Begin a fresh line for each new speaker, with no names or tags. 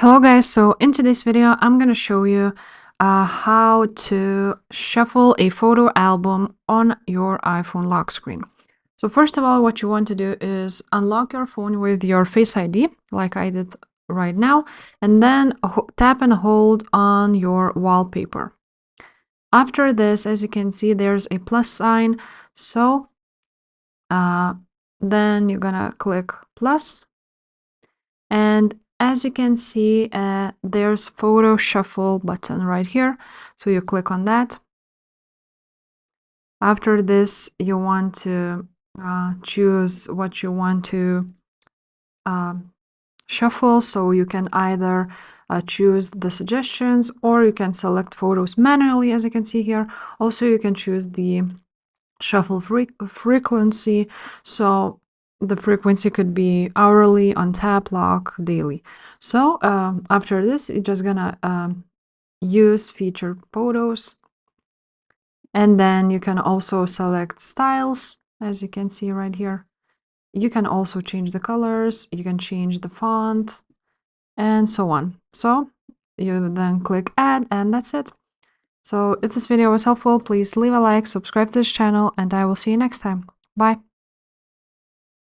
Hello guys, so in today's video I'm gonna show you how to shuffle a photo album on your iPhone lock screen. So first of all, what you want to do is unlock your phone with your Face ID, like I did right now, and then tap and hold on your wallpaper. After this, as you can see, there's a plus sign, so then you're gonna click plus, and as you can see, there's photo shuffle button right here. So you click on that. After this, you want to choose what you want to shuffle. So you can either choose the suggestions, or you can select photos manually, as you can see here. Also, you can choose the shuffle frequency. So the frequency could be hourly, on tap, lock, daily. So after this, you're just gonna use featured photos, and then you can also select styles, as you can see right here. You can also change the colors, you can change the font, and so on. So you then click add, and that's it. So if this video was helpful, please leave a like, subscribe to this channel, and I will see you next time. Bye.